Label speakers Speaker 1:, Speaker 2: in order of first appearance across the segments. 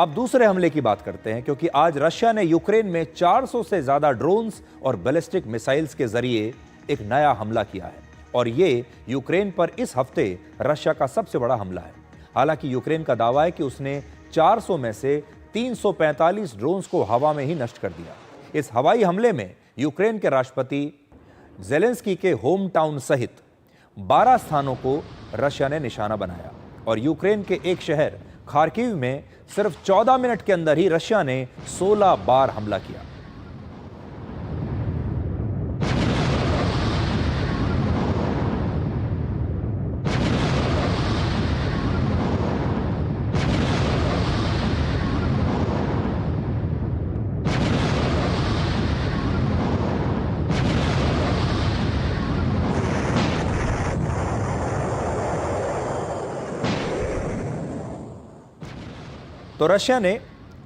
Speaker 1: अब दूसरे हमले की बात करते हैं, क्योंकि आज रशिया ने यूक्रेन में 400 से ज्यादा ड्रोन्स और बैलिस्टिक मिसाइल्स के जरिए एक नया हमला किया है और ये यूक्रेन पर इस हफ्ते रशिया का सबसे बड़ा हमला है। हालांकि यूक्रेन का दावा है कि उसने 400 में से 345 ड्रोन्स को हवा में ही नष्ट कर दिया। इस हवाई हमले में यूक्रेन के राष्ट्रपति ज़ेलेंस्की के होम टाउन सहित 12 स्थानों को रशिया ने निशाना बनाया और यूक्रेन के एक शहर खार्किव में सिर्फ 14 मिनट के अंदर ही रशिया ने 16 बार हमला किया। तो रशिया ने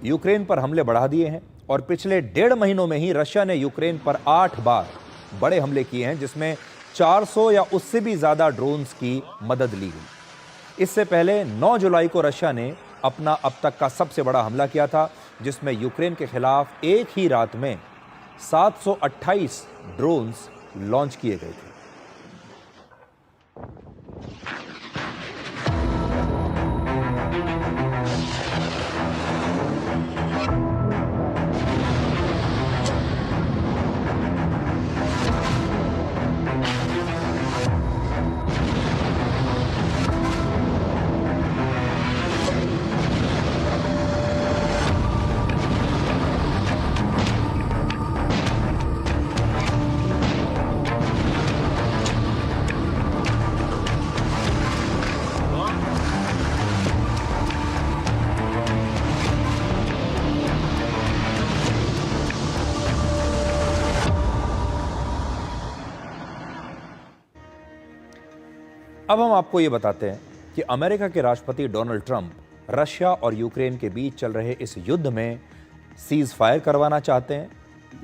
Speaker 1: यूक्रेन पर हमले बढ़ा दिए हैं और पिछले 1.5 महीनों में ही रशिया ने यूक्रेन पर 8 बार बड़े हमले किए हैं, जिसमें 400 या उससे भी ज्यादा ड्रोन्स की मदद ली गई। इससे पहले 9 जुलाई को रशिया ने अपना अब तक का सबसे बड़ा हमला किया था, जिसमें यूक्रेन के खिलाफ एक ही रात में 728 ड्रोन्स लॉन्च किए गए थे। अब हम आपको ये बताते हैं कि अमेरिका के राष्ट्रपति डोनाल्ड ट्रंप रशिया और यूक्रेन के बीच चल रहे इस युद्ध में सीज फायर करवाना चाहते हैं,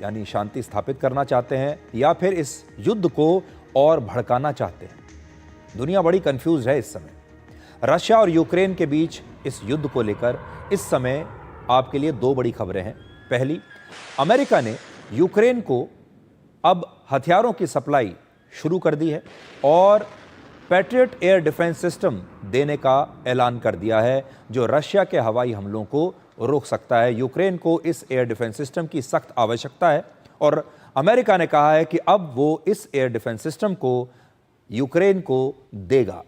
Speaker 1: यानी शांति स्थापित करना चाहते हैं, या फिर इस युद्ध को और भड़काना चाहते हैं। दुनिया बड़ी कंफ्यूज है इस समय। रशिया और यूक्रेन के बीच इस युद्ध को लेकर इस समय आपके लिए 2 बड़ी खबरें हैं। पहली, अमेरिका ने यूक्रेन को अब हथियारों की सप्लाई शुरू कर दी है और पैट्रियट एयर डिफेंस सिस्टम देने का ऐलान कर दिया है, जो रशिया के हवाई हमलों को रोक सकता है। यूक्रेन को इस एयर डिफेंस सिस्टम की सख्त आवश्यकता है और अमेरिका ने कहा है कि अब वो इस एयर डिफेंस सिस्टम को यूक्रेन को देगा,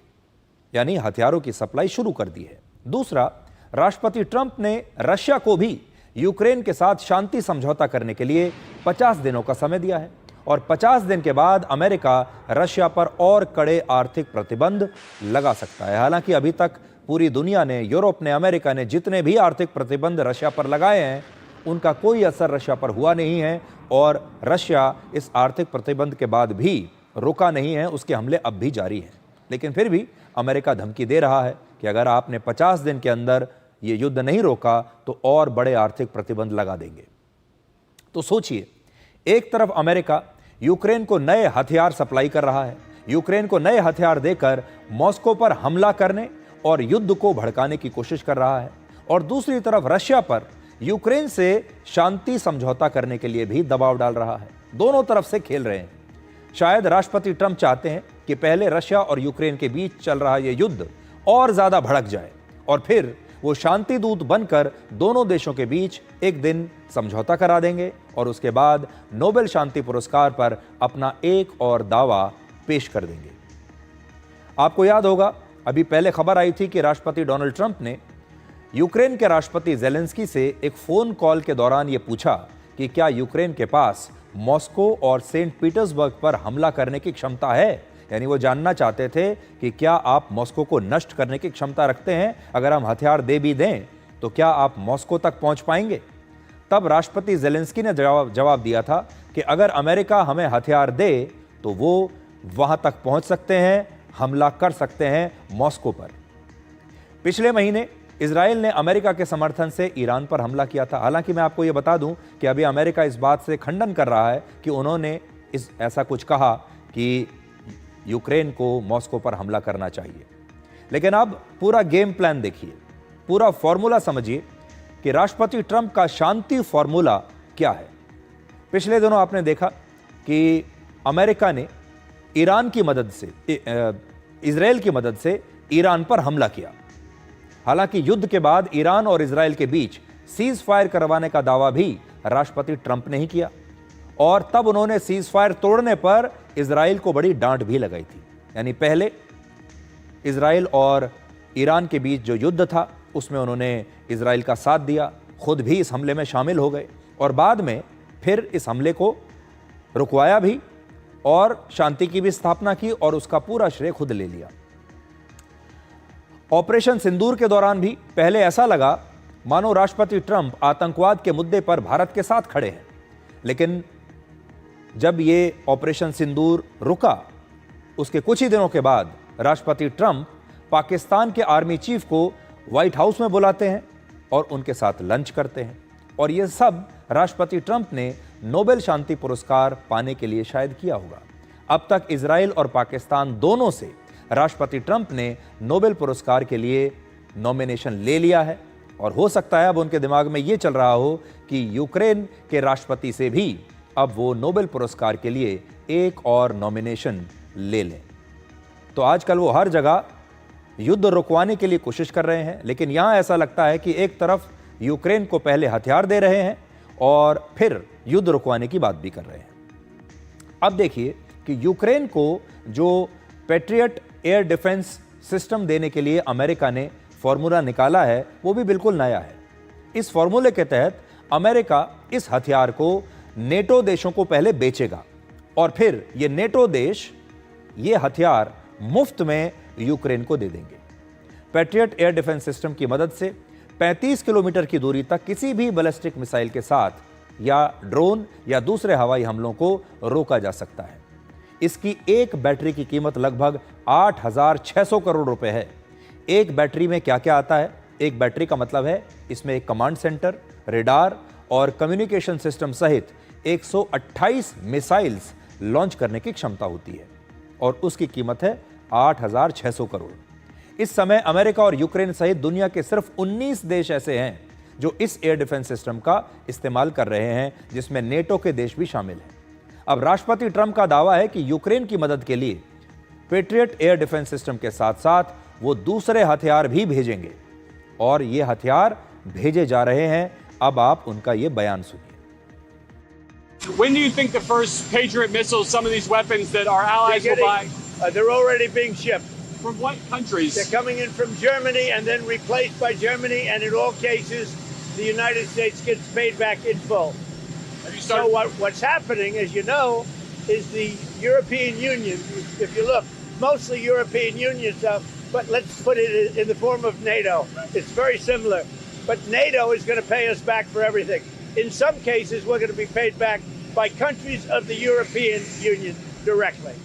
Speaker 1: यानी हथियारों की सप्लाई शुरू कर दी है। दूसरा, राष्ट्रपति ट्रंप ने रशिया को भी यूक्रेन के साथ शांति समझौता करने के लिए 50 दिनों का समय दिया है और 50 दिन के बाद अमेरिका रशिया पर और कड़े आर्थिक प्रतिबंध लगा सकता है। हालांकि अभी तक पूरी दुनिया ने, यूरोप ने, अमेरिका ने जितने भी आर्थिक प्रतिबंध रशिया पर लगाए हैं, उनका कोई असर रशिया पर हुआ नहीं है और रशिया इस आर्थिक प्रतिबंध के बाद भी रुका नहीं है, उसके हमले अब भी जारी हैं। लेकिन फिर भी अमेरिका धमकी दे रहा है कि अगर आपने 50 दिन के अंदर ये युद्ध नहीं रोका तो और बड़े आर्थिक प्रतिबंध लगा देंगे। तो सोचिए, एक तरफ अमेरिका यूक्रेन को नए हथियार सप्लाई कर रहा है, यूक्रेन को नए हथियार देकर मॉस्को पर हमला करने और युद्ध को भड़काने की कोशिश कर रहा है, और दूसरी तरफ रशिया पर यूक्रेन से शांति समझौता करने के लिए भी दबाव डाल रहा है। दोनों तरफ से खेल रहे हैं। शायद राष्ट्रपति ट्रंप चाहते हैं कि पहले रशिया और यूक्रेन के बीच चल रहा यह युद्ध और ज्यादा भड़क जाए और फिर वो शांति दूत बनकर दोनों देशों के बीच एक दिन समझौता करा देंगे और उसके बाद नोबेल शांति पुरस्कार पर अपना एक और दावा पेश कर देंगे। आपको याद होगा, अभी पहले खबर आई थी कि राष्ट्रपति डोनाल्ड ट्रंप ने यूक्रेन के राष्ट्रपति ज़ेलेंस्की से एक फोन कॉल के दौरान यह पूछा कि क्या यूक्रेन के पास मॉस्को और सेंट पीटर्सबर्ग पर हमला करने की क्षमता है। यानी वो जानना चाहते थे कि क्या आप मॉस्को को नष्ट करने की क्षमता रखते हैं, अगर हम हथियार दे भी दें तो क्या आप मॉस्को तक पहुंच पाएंगे। तब राष्ट्रपति ज़ेलेंस्की ने जवाब दिया था कि अगर अमेरिका हमें हथियार दे तो वो वहां तक पहुंच सकते हैं, हमला कर सकते हैं मॉस्को पर। पिछले महीने इजराइल ने अमेरिका के समर्थन से ईरान पर हमला किया था। हालांकि मैं आपको यह बता दूं कि अभी अमेरिका इस बात से खंडन कर रहा है कि उन्होंने ऐसा कुछ कहा कि यूक्रेन को मॉस्को पर हमला करना चाहिए। लेकिन अब पूरा गेम प्लान देखिए, पूरा फॉर्मूला समझिए कि राष्ट्रपति ट्रंप का शांति फॉर्मूला क्या है। पिछले दिनों आपने देखा कि अमेरिका ने ईरान की मदद से, इजराइल की मदद से ईरान पर हमला किया। हालांकि युद्ध के बाद ईरान और इजराइल के बीच सीज फायर करवाने का दावा भी राष्ट्रपति ट्रंप ने ही किया और तब उन्होंने सीज फायर तोड़ने पर इजराइल को बड़ी डांट भी लगाई थी। यानी पहले इजराइल और ईरान के बीच जो युद्ध था उसमें उन्होंने इजराइल का साथ दिया, खुद भी इस हमले में शामिल हो गए और बाद में फिर इस हमले को रुकवाया भी और शांति की भी स्थापना की और उसका पूरा श्रेय खुद ले लिया। ऑपरेशन सिंदूर के दौरान भी पहले ऐसा लगा मानो राष्ट्रपति ट्रंप आतंकवाद के मुद्दे पर भारत के साथ खड़े हैं, लेकिन जब ये ऑपरेशन सिंदूर रुका उसके कुछ ही दिनों के बाद राष्ट्रपति ट्रंप पाकिस्तान के आर्मी चीफ को व्हाइट हाउस में बुलाते हैं और उनके साथ लंच करते हैं और यह सब राष्ट्रपति ट्रंप ने नोबेल शांति पुरस्कार पाने के लिए शायद किया होगा। अब तक इजराइल और पाकिस्तान दोनों से राष्ट्रपति ट्रंप ने नोबेल पुरस्कार के लिए नॉमिनेशन ले लिया है और हो सकता है अब उनके दिमाग में यह चल रहा हो कि यूक्रेन के राष्ट्रपति से भी अब वो नोबेल पुरस्कार के लिए एक और नॉमिनेशन ले लें। तो आजकल वो हर जगह युद्ध रुकवाने के लिए कोशिश कर रहे हैं, लेकिन यहां ऐसा लगता है कि एक तरफ यूक्रेन को पहले हथियार दे रहे हैं और फिर युद्ध रुकवाने की बात भी कर रहे हैं। अब देखिए कि यूक्रेन को जो पैट्रियट एयर डिफेंस सिस्टम देने के लिए अमेरिका ने फॉर्मूला निकाला है वो भी बिल्कुल नया है। इस फॉर्मूले के तहत अमेरिका इस हथियार को नेटो देशों को पहले बेचेगा और फिर ये नेटो देश ये हथियार मुफ्त में यूक्रेन को दे देंगे। पैट्रियट एयर डिफेंस सिस्टम की मदद से 35 किलोमीटर की दूरी तक किसी भी बैलिस्टिक मिसाइल के साथ या ड्रोन या दूसरे हवाई हमलों को रोका जा सकता है। इसकी एक बैटरी की कीमत लगभग 8,600 करोड़ रुपए है। एक बैटरी में क्या क्या आता है? एक बैटरी का मतलब है इसमें एक कमांड सेंटर, रेडार और कम्युनिकेशन सिस्टम सहित 128 मिसाइल्स लॉन्च करने की क्षमता होती है और उसकी कीमत है 8,600 करोड़। इस समय अमेरिका और यूक्रेन सहित दुनिया के सिर्फ 19 देश ऐसे हैं जो इस एयर डिफेंस सिस्टम का इस्तेमाल कर रहे हैं, जिसमें नेटो के देश भी शामिल हैं। अब राष्ट्रपति ट्रंप का दावा है कि यूक्रेन की मदद के लिए पैट्रियट एयर डिफेंस सिस्टम के साथ साथ वो दूसरे हथियार भी भेजेंगे और ये हथियार भेजे जा रहे हैं। अब आप उनका ये बयान सुनिए।
Speaker 2: When do you think the first Patriot missiles, some of these weapons that our allies will buy?
Speaker 3: They're already being shipped.
Speaker 2: From what countries?
Speaker 3: They're coming in from Germany and then replaced by Germany, and in all cases, the United States gets paid back in full.
Speaker 2: Have you started?
Speaker 3: So what's happening, as you know, is the European Union, if you look, mostly European Union stuff, but let's put it in the form of NATO. It's very similar. But NATO is going to pay us back for everything. In some cases, we're going to be paid back by countries of the European Union directly.